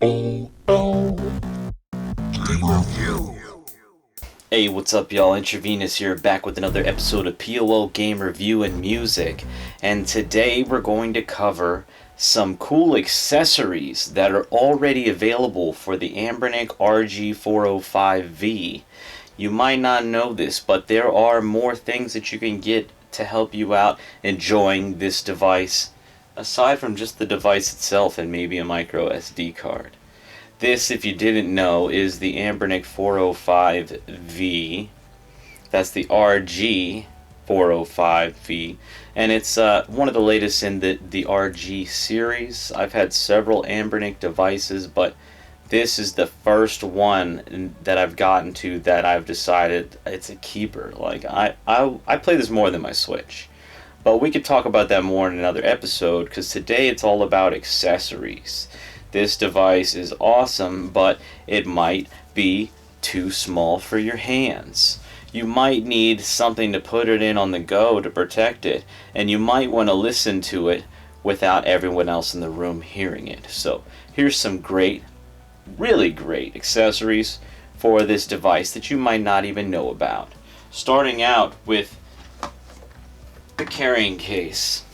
P.O.L. Game Review. Hey, what's up, y'all? IntraVenus here, back with another episode of P.O.L. Game Review and Music. And today we're going to cover some cool accessories that are already available for the Anbernic RG405V. You might not know this, but there are more things that you can get to help you out enjoying this device, aside from just the device itself and maybe a micro SD card. This, if you didn't know, is the Anbernic 405V. That's the RG405V. And it's one of the latest in the RG series. I've had several Anbernic devices, but this is the first one that I've gotten to that I've decided it's a keeper. Like, I play this more than my Switch. But we could talk about that more in another episode, because today it's all about accessories. This device is awesome, but it might be too small for your hands. You might need something to put it in on the go to protect it, and you might want to listen to it without everyone else in the room hearing it. So here's some great, really great accessories for this device that you might not even know about. Starting out with the carrying case.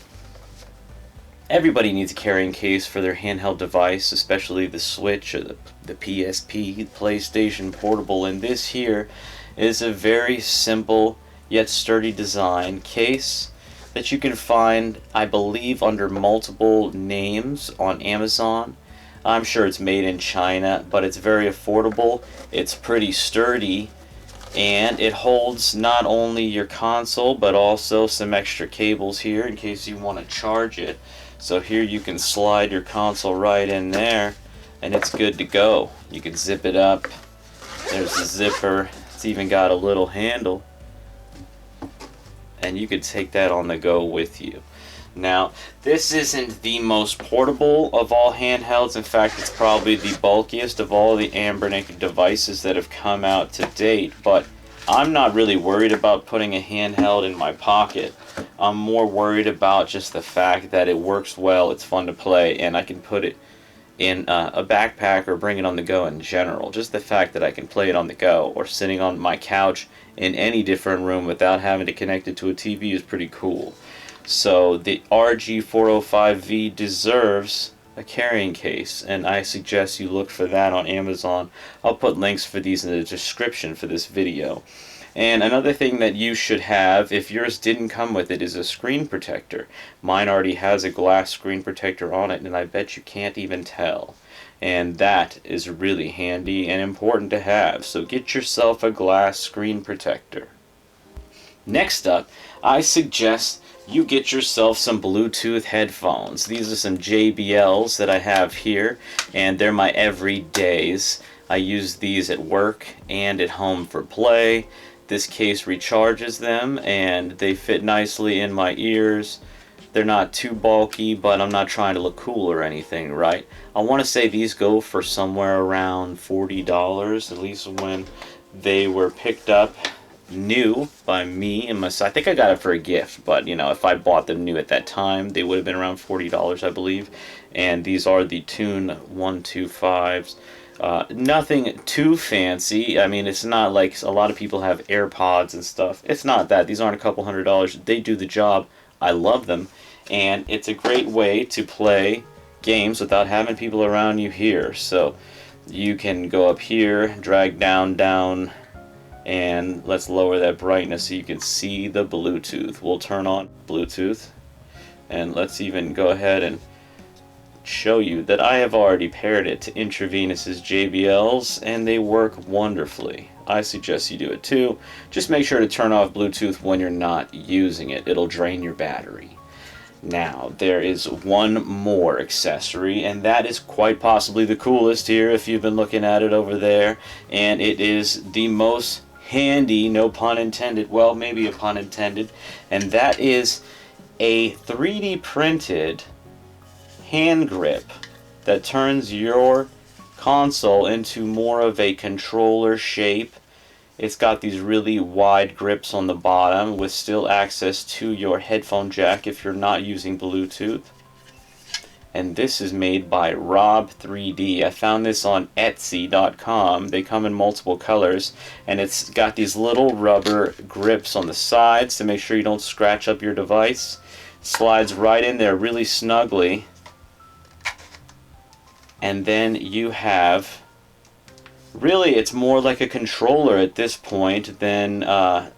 Everybody needs a carrying case for their handheld device, especially the Switch or the PSP, PlayStation Portable, and this here is a very simple yet sturdy design case that you can find, I believe, under multiple names on Amazon. I'm sure it's made in China, but it's very affordable, it's pretty sturdy, and it holds not only your console but also some extra cables here in case you want to charge it. So here you can slide your console right in there and it's good to go. You can zip it up. There's the zipper. It's even got a little handle. And you could take that on the go with you. Now, this isn't the most portable of all handhelds. In fact, it's probably the bulkiest of all the Anbernic devices that have come out to date. But I'm not really worried about putting a handheld in my pocket. I'm more worried about just the fact that it works well, it's fun to play, and I can put it in a backpack or bring it on the go in general. Just the fact that I can play it on the go or sitting on my couch in any different room without having to connect it to a TV is pretty cool. So the RG405V deserves a carrying case, and I suggest you look for that on Amazon. I'll put links for these in the description for this video. And another thing that you should have, if yours didn't come with it, is a screen protector. Mine already has a glass screen protector on it, and I bet you can't even tell. And that is really handy and important to have, so get yourself a glass screen protector. Next up, I suggest you get yourself some Bluetooth headphones. These are some JBLs that I have here, and they're my everydays. I use these at work and at home for play. This case recharges them, and they fit nicely in my ears. They're not too bulky, but I'm not trying to look cool or anything, right? I want to say these go for somewhere around $40, at least when they were picked up new by me and my son. I think I got it for a gift, but you know, if I bought them new at that time, they would have been around $40, I believe. And these are the Tune 125s. Nothing too fancy. I mean, it's not like a lot of people have AirPods and stuff. It's not that. These aren't a couple $100. They do the job. I love them, and it's a great way to play games without having people around you here. So you can go up here, drag down, and let's lower that brightness so you can see the Bluetooth. We'll turn on Bluetooth, and let's even go ahead and show you that I have already paired it to IntraVenus's JBLs, and they work wonderfully. I suggest you do it too. Just make sure to turn off Bluetooth when you're not using it. It'll drain your battery. Now, there is one more accessory, and that is quite possibly the coolest here if you've been looking at it over there, and it is the most handy, no pun intended, well, maybe a pun intended, and that is a 3D printed hand grip that turns your console into more of a controller shape. It's got these really wide grips on the bottom with still access to your headphone jack if you're not using Bluetooth. and this is made by Robb 3D. I found this on Etsy.com. They come in multiple colors, and it's got these little rubber grips on the sides to make sure you don't scratch up your device. Slides right in there really snugly, and then you have, really it's more like a controller at this point than a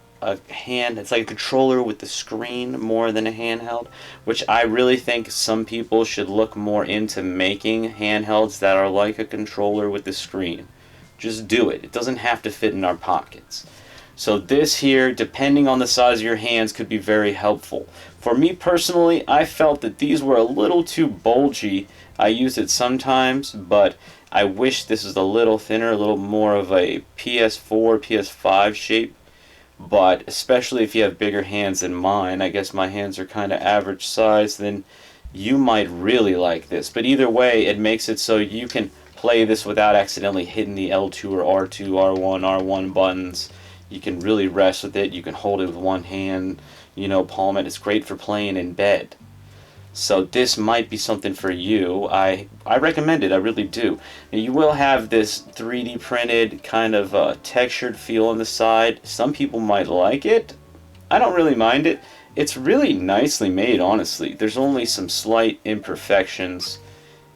hand. It's like a controller with the screen more than a handheld, which I really think some people should look more into making handhelds that are like a controller with the screen. Just do it. It doesn't have to fit in our pockets. So this here, depending on the size of your hands, could be very helpful. For me personally, I felt that these were a little too bulgy. I use it sometimes, but I wish this was a little thinner, a little more of a PS4, PS5 shape. But especially if you have bigger hands than mine, I guess my hands are kind of average size, then you might really like this. But either way, it makes it so you can play this without accidentally hitting the L2 or R2, R1, R1 buttons. You can really rest with it. You can hold it with one hand, you know, palm it. It's great for playing in bed. So this might be something for you. I recommend it, I really do. Now, you will have this 3D printed kind of textured feel on the side. Some people might like it. I don't really mind it. It's really nicely made, honestly. There's only some slight imperfections.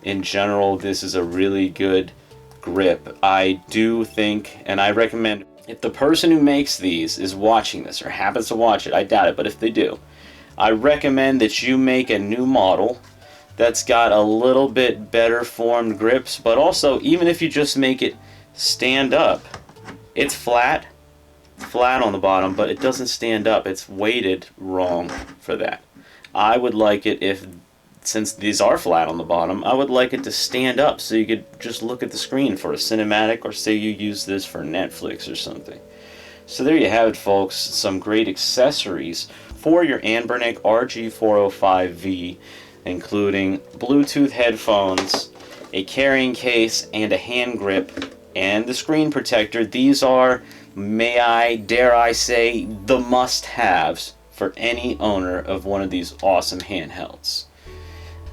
In general, this is a really good grip. I do think, and I recommend, if the person who makes these is watching this or happens to watch it, I doubt it, but if they do, I recommend that you make a new model that's got a little bit better formed grips, but also, even if you just make it stand up, it's flat on the bottom, but it doesn't stand up. It's weighted wrong for that. I would like it if, since these are flat on the bottom, I would like it to stand up so you could just look at the screen for a cinematic, or say you use this for Netflix or something. So there you have it, folks. Some great accessories for your Anbernic RG405V, including Bluetooth headphones, a carrying case, and a hand grip, and the screen protector. These are, dare I say, the must-haves for any owner of one of these awesome handhelds.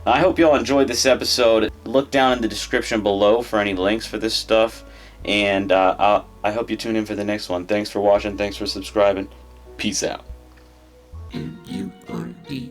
I hope you all enjoyed this episode. Look down in the description below for any links for this stuff, and I hope you tune in for the next one. Thanks for watching. Thanks for subscribing. Peace out. N-U-R-D-E-R-V-R-N